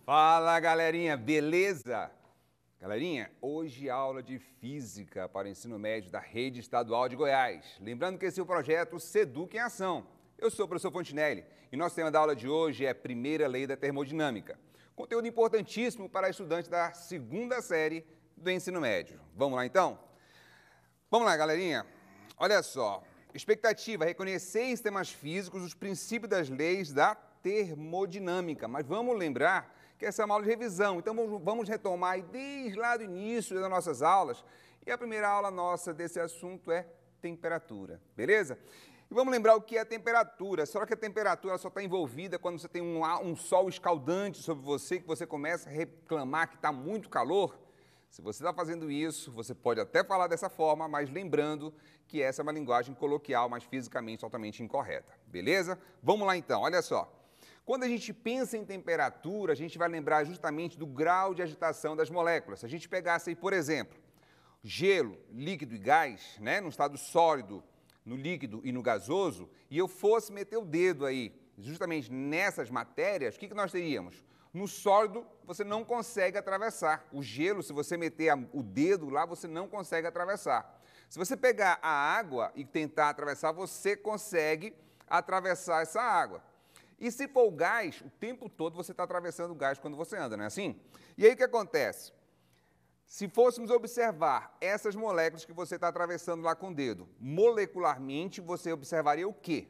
Fala, galerinha, beleza? Galerinha, hoje aula de Física para o Ensino Médio da Rede Estadual de Goiás. Lembrando que esse é o projeto Seduc em Ação. Eu sou o professor Fontinelli e nosso tema da aula de hoje é Primeira Lei da Termodinâmica. Conteúdo importantíssimo para estudantes da segunda série do ensino médio. Vamos lá, então? Vamos lá, galerinha. Olha só, expectativa é reconhecer em sistemas físicos os princípios das leis da termodinâmica, mas vamos lembrar que essa é uma aula de revisão, então vamos retomar desde lá do início das nossas aulas, e a primeira aula nossa desse assunto é temperatura, beleza? E vamos lembrar o que é a temperatura. Será que a temperatura só está envolvida quando você tem um sol escaldante sobre você, que você começa a reclamar que está muito calor? Se você está fazendo isso, você pode até falar dessa forma, mas lembrando que essa é uma linguagem coloquial, mas fisicamente totalmente incorreta, beleza? Vamos lá então, olha só. Quando a gente pensa em temperatura, a gente vai lembrar justamente do grau de agitação das moléculas. Se a gente pegasse aí, por exemplo, gelo, líquido e gás, né, no estado sólido, no líquido e no gasoso, e eu fosse meter o dedo aí, justamente nessas matérias, o que nós teríamos? No sólido, você não consegue atravessar. O gelo, se você meter o dedo lá, você não consegue atravessar. Se você pegar a água e tentar atravessar, você consegue atravessar essa água. E se for o gás, o tempo todo você está atravessando o gás quando você anda, não é assim? E aí o que acontece? Se fôssemos observar essas moléculas que você está atravessando lá com o dedo, molecularmente você observaria o quê?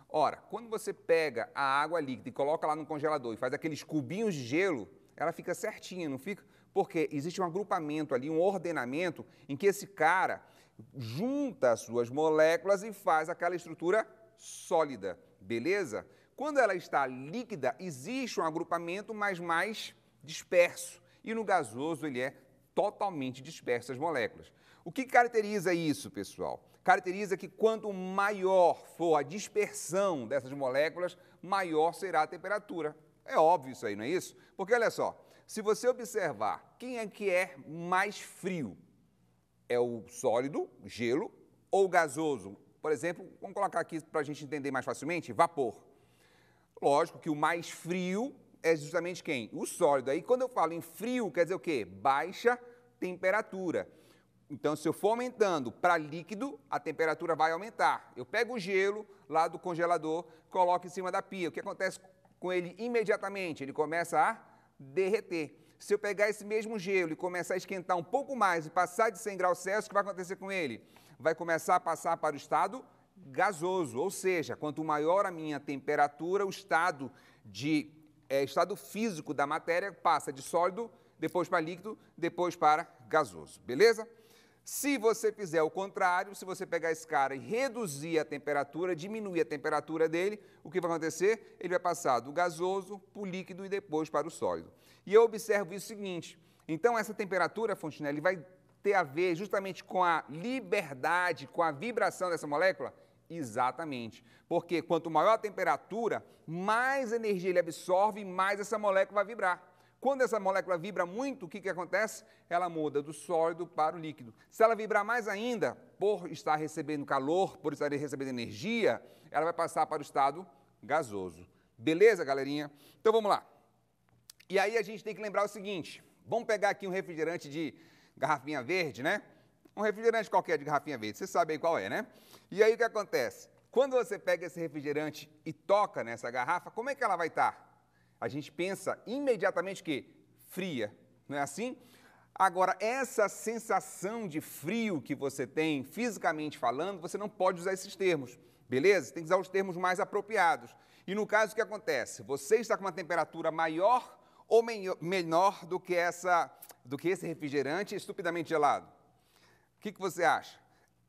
Ora, quando você pega a água líquida e coloca lá no congelador e faz aqueles cubinhos de gelo, ela fica certinha, não fica? Porque existe um agrupamento ali, um ordenamento, em que esse cara junta as suas moléculas e faz aquela estrutura sólida, beleza? Quando ela está líquida, existe um agrupamento, mas mais disperso. E no gasoso ele é totalmente disperso as moléculas. O que caracteriza isso, pessoal? Caracteriza que quanto maior for a dispersão dessas moléculas, maior será a temperatura. É óbvio isso aí, não é isso? Porque olha só, se você observar quem é que é mais frio, é o sólido, gelo, ou o gasoso? Por exemplo, vamos colocar aqui para a gente entender mais facilmente, vapor. Lógico que o mais frio é justamente quem? O sólido. Aí quando eu falo em frio, quer dizer o quê? Baixa temperatura. Então, se eu for aumentando para líquido, a temperatura vai aumentar. Eu pego o gelo lá do congelador, coloco em cima da pia. O que acontece com ele imediatamente? Ele começa a derreter. Se eu pegar esse mesmo gelo e começar a esquentar um pouco mais e passar de 100 graus Celsius, o que vai acontecer com ele? Vai começar a passar para o estado gasoso, ou seja, quanto maior a minha temperatura, o estado físico da matéria passa de sólido, depois para líquido, depois para gasoso, beleza? Se você fizer o contrário, se você pegar esse cara e reduzir a temperatura, diminuir a temperatura dele, o que vai acontecer? Ele vai passar do gasoso para o líquido e depois para o sólido. E eu observo isso seguinte, então essa temperatura, Fontinelli, vai ter a ver justamente com a liberdade, com a vibração dessa molécula? Exatamente, porque quanto maior a temperatura, mais energia ele absorve e mais essa molécula vai vibrar. Quando essa molécula vibra muito, o que acontece? Ela muda do sólido para o líquido. Se ela vibrar mais ainda, por estar recebendo calor, por estar recebendo energia, ela vai passar para o estado gasoso. Beleza, galerinha? Então vamos lá. E aí a gente tem que lembrar o seguinte, vamos pegar aqui um refrigerante de garrafinha verde, né? Um refrigerante qualquer de garrafinha verde, você sabe aí qual é, né? E aí o que acontece? Quando você pega esse refrigerante e toca nessa garrafa, como é que ela vai estar? A gente pensa imediatamente que fria, não é assim? Agora, essa sensação de frio que você tem, fisicamente falando, você não pode usar esses termos, beleza? Você tem que usar os termos mais apropriados. E no caso, o que acontece? Você está com uma temperatura maior ou menor do que esse refrigerante estupidamente gelado? O que você acha?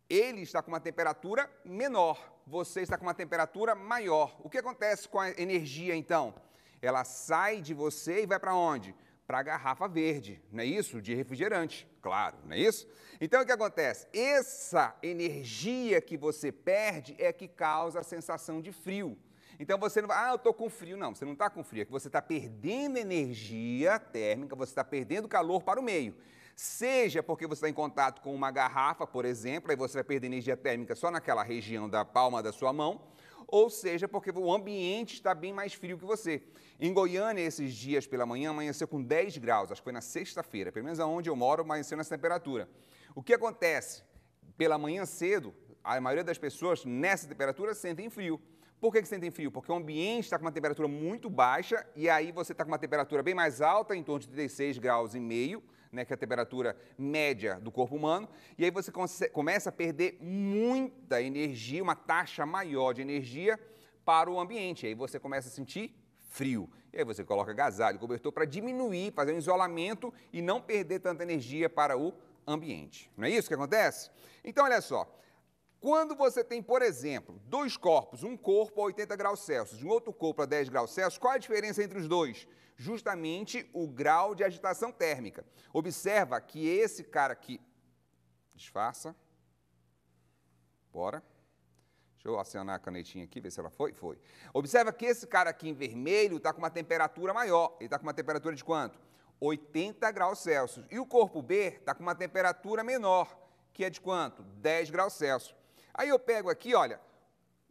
Ele está com uma temperatura menor, você está com uma temperatura maior. O que acontece com a energia, então? Ela sai de você e vai para onde? Para a garrafa verde, não é isso? De refrigerante, claro, não é isso? Então, o que acontece? Essa energia que você perde é que causa a sensação de frio. Então, você não vai, eu estou com frio. Não, você não está com frio, é que você está perdendo energia térmica, você está perdendo calor para o meio. Seja porque você está em contato com uma garrafa, por exemplo, aí você vai perder energia térmica só naquela região da palma da sua mão, ou seja, porque o ambiente está bem mais frio que você. Em Goiânia, esses dias pela manhã, amanheceu com 10 graus, acho que foi na sexta-feira, pelo menos onde eu moro, amanheceu nessa temperatura. O que acontece? Pela manhã cedo, a maioria das pessoas nessa temperatura sentem frio. Por que sentem frio? Porque o ambiente está com uma temperatura muito baixa e aí você está com uma temperatura bem mais alta, em torno de 36 graus e meio, né, que é a temperatura média do corpo humano, e aí você começa a perder muita energia, uma taxa maior de energia para o ambiente. Aí você começa a sentir frio. E aí você coloca agasalho, cobertor para diminuir, fazer um isolamento e não perder tanta energia para o ambiente. Não é isso que acontece? Então, olha só. Quando você tem, por exemplo, dois corpos, um corpo a 80 graus Celsius e um outro corpo a 10 graus Celsius, qual é a diferença entre os dois? Justamente o grau de agitação térmica. Observa que esse cara aqui... Disfarça. Bora. Deixa eu acionar a canetinha aqui, ver se ela foi. Foi. Observa que esse cara aqui em vermelho está com uma temperatura maior. Ele está com uma temperatura de quanto? 80 graus Celsius. E o corpo B está com uma temperatura menor, que é de quanto? 10 graus Celsius. Aí eu pego aqui, olha,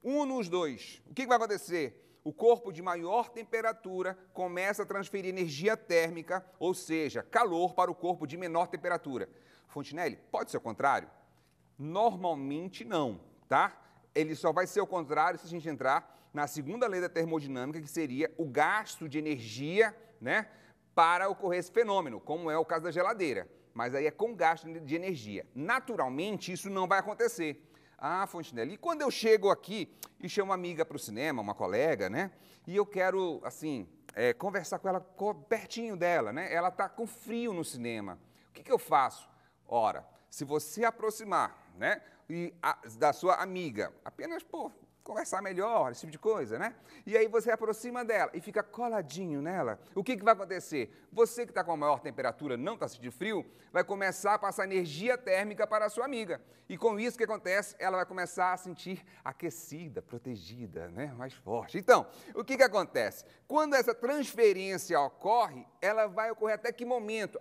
uno os dois. O que vai acontecer? O corpo de maior temperatura começa a transferir energia térmica, ou seja, calor para o corpo de menor temperatura. Fontinelli, pode ser o contrário? Normalmente não, tá? Ele só vai ser o contrário se a gente entrar na segunda lei da termodinâmica, que seria o gasto de energia, né, para ocorrer esse fenômeno, como é o caso da geladeira. Mas aí é com gasto de energia. Naturalmente, isso não vai acontecer. Ah, Fontinelli, e quando eu chego aqui e chamo uma amiga para o cinema, uma colega, né? E eu quero, assim, conversar com ela pertinho dela, né? Ela está com frio no cinema. O que eu faço? Ora, se você aproximar, né? Da sua amiga, apenas, conversar melhor, esse tipo de coisa, né? E aí você aproxima dela e fica coladinho nela. O que vai acontecer? Você que está com a maior temperatura, não está sentindo frio, vai começar a passar energia térmica para a sua amiga. E com isso, o que acontece? Ela vai começar a sentir aquecida, protegida, né? Mais forte. Então, o que acontece? Quando essa transferência ocorre, ela vai ocorrer até que momento?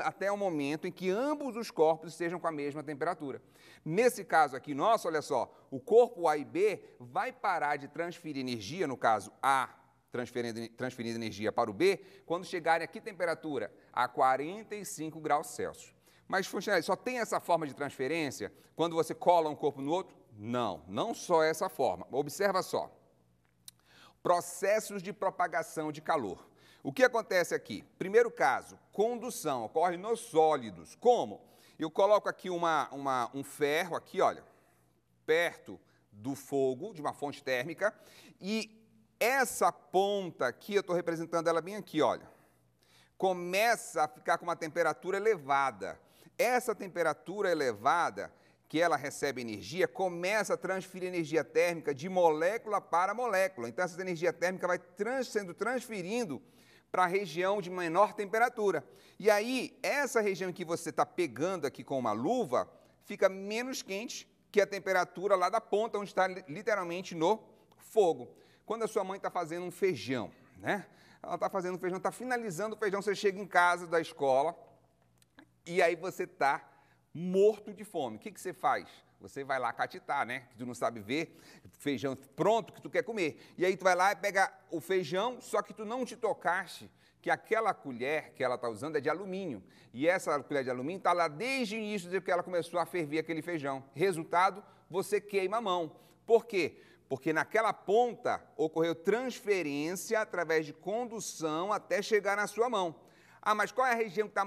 Até o momento em que ambos os corpos estejam com a mesma temperatura. Nesse caso aqui nosso, olha só, o corpo A e B vai parar de transferir energia, no caso A transferindo energia para o B, quando chegarem a que temperatura? A 45 graus Celsius. Mas, Fontinelli, só tem essa forma de transferência quando você cola um corpo no outro? Não, não só essa forma. Observa só. Processos de propagação de calor. O que acontece aqui? Primeiro caso, condução, ocorre nos sólidos. Como? Eu coloco aqui um ferro, aqui, olha, perto do fogo, de uma fonte térmica, e essa ponta aqui, eu estou representando ela bem aqui, olha, começa a ficar com uma temperatura elevada. Essa temperatura elevada, que ela recebe energia, começa a transferir energia térmica de molécula para molécula. Então, essa energia térmica vai sendo transferindo para a região de menor temperatura. E aí, essa região que você está pegando aqui com uma luva, fica menos quente que a temperatura lá da ponta, onde está literalmente no fogo. Quando a sua mãe está fazendo um feijão, né? Ela está fazendo um feijão, está finalizando o feijão, você chega em casa da escola e aí você está morto de fome. O que você faz? Você vai lá catitar, né? Que tu não sabe ver, feijão pronto que tu quer comer. E aí tu vai lá e pega o feijão, só que tu não te tocaste que aquela colher que ela está usando é de alumínio. E essa colher de alumínio está lá desde o início de que ela começou a ferver aquele feijão. Resultado, você queima a mão. Por quê? Porque naquela ponta ocorreu transferência através de condução até chegar na sua mão. Ah, mas qual é a região que está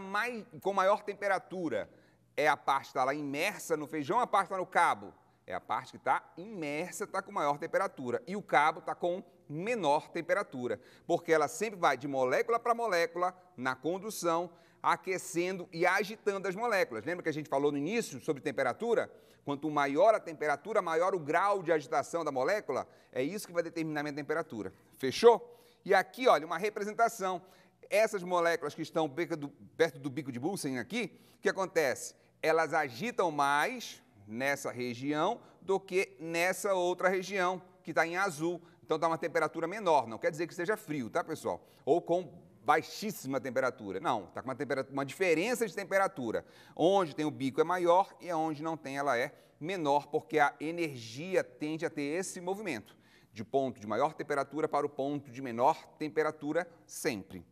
com maior temperatura? É a parte que está lá imersa no feijão ou a parte que está no cabo? É a parte que está imersa, está com maior temperatura. E o cabo está com menor temperatura, porque ela sempre vai de molécula para molécula na condução, aquecendo e agitando as moléculas. Lembra que a gente falou no início sobre temperatura? Quanto maior a temperatura, maior o grau de agitação da molécula. É isso que vai determinar a minha temperatura. Fechou? E aqui, olha, uma representação. Essas moléculas que estão perto do bico de Bunsen aqui, o que acontece? Elas agitam mais nessa região do que nessa outra região, que está em azul. Então, dá uma temperatura menor. Não quer dizer que seja frio, tá, pessoal? Ou com baixíssima temperatura. Não, está com uma diferença de temperatura. Onde tem o bico é maior e onde não tem ela é menor, porque a energia tende a ter esse movimento de ponto de maior temperatura para o ponto de menor temperatura sempre.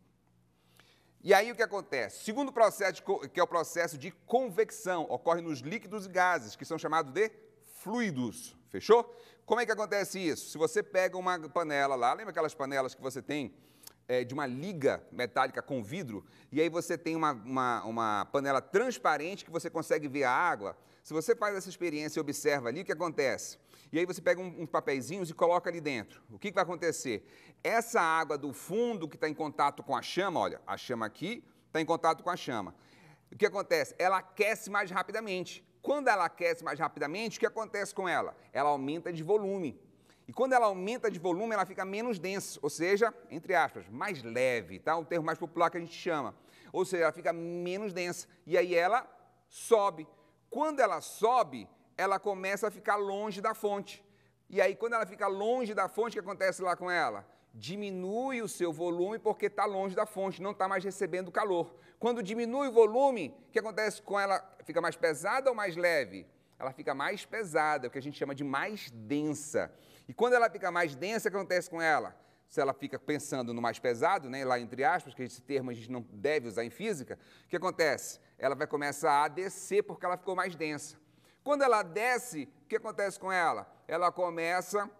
E aí o que acontece? Segundo processo, que é o processo de convecção, ocorre nos líquidos e gases, que são chamados de fluidos, fechou? Como é que acontece isso? Se você pega uma panela lá, lembra aquelas panelas que você tem de uma liga metálica com vidro, e aí você tem uma panela transparente que você consegue ver a água. Se você faz essa experiência e observa ali, o que acontece? E aí você pega uns papeizinhos e coloca ali dentro. O que vai acontecer? Essa água do fundo que está em contato com a chama, olha, a chama aqui está em contato com a chama. O que acontece? Ela aquece mais rapidamente. Quando ela aquece mais rapidamente, o que acontece com ela? Ela aumenta de volume. E quando ela aumenta de volume, ela fica menos densa, ou seja, entre aspas, mais leve, tá? Um termo mais popular que a gente chama. Ou seja, ela fica menos densa. E aí ela sobe. Quando ela sobe, ela começa a ficar longe da fonte. E aí, quando ela fica longe da fonte, o que acontece lá com ela? Diminui o seu volume porque está longe da fonte, não está mais recebendo calor. Quando diminui o volume, o que acontece com ela? Fica mais pesada ou mais leve? Ela fica mais pesada, o que a gente chama de mais densa. E quando ela fica mais densa, o que acontece com ela? Se ela fica pensando no mais pesado, né, lá entre aspas, que esse termo a gente não deve usar em física, o que acontece? Ela vai começar a descer porque ela ficou mais densa. Quando ela desce, o que acontece com ela? Ela começa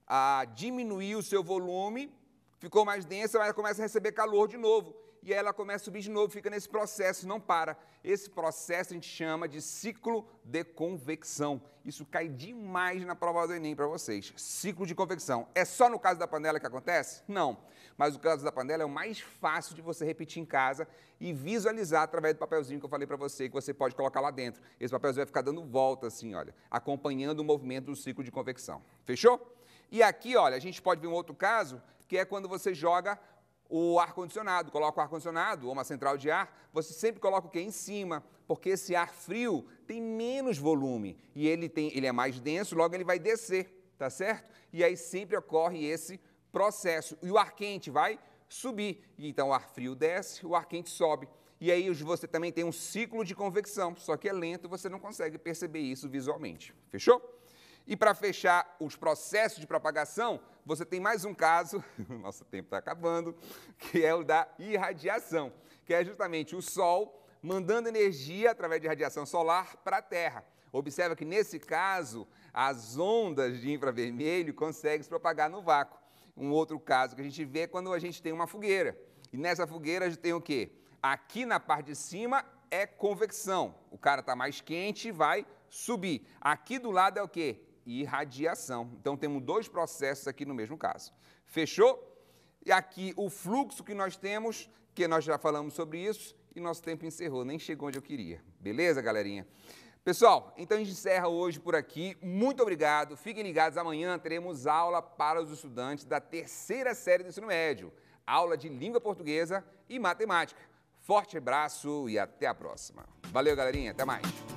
a diminuir o seu volume, ficou mais densa, mas ela começa a receber calor de novo. E aí ela começa a subir de novo, fica nesse processo, não para. Esse processo a gente chama de ciclo de convecção. Isso cai demais na prova do Enem para vocês. Ciclo de convecção. É só no caso da panela que acontece? Não. Mas o caso da panela é o mais fácil de você repetir em casa e visualizar através do papelzinho que eu falei para você, que você pode colocar lá dentro. Esse papelzinho vai ficar dando volta assim, olha, acompanhando o movimento do ciclo de convecção. Fechou? E aqui, olha, a gente pode ver um outro caso, que é quando você joga o ar-condicionado, coloca o ar-condicionado ou uma central de ar, você sempre coloca o quê? Em cima, porque esse ar frio tem menos volume e ele é mais denso, logo ele vai descer, tá certo? E aí sempre ocorre esse processo. E o ar quente vai subir, e então o ar frio desce, o ar quente sobe. E aí você também tem um ciclo de convecção, só que é lento, você não consegue perceber isso visualmente. Fechou? E para fechar os processos de propagação, você tem mais um caso, nosso tempo está acabando, que é o da irradiação, que é justamente o Sol mandando energia através de radiação solar para a Terra. Observa que, nesse caso, as ondas de infravermelho conseguem se propagar no vácuo. Um outro caso que a gente vê é quando a gente tem uma fogueira. E nessa fogueira a gente tem o quê? Aqui na parte de cima é convecção. O cara está mais quente e vai subir. Aqui do lado é o quê? Irradiação. Então, temos dois processos aqui no mesmo caso. Fechou? E aqui o fluxo que nós temos, que nós já falamos sobre isso, e nosso tempo encerrou, nem chegou onde eu queria. Beleza, galerinha? Pessoal, então a gente encerra hoje por aqui. Muito obrigado. Fiquem ligados, amanhã teremos aula para os estudantes da terceira série do ensino médio. Aula de língua portuguesa e matemática. Forte abraço e até a próxima. Valeu, galerinha. Até mais.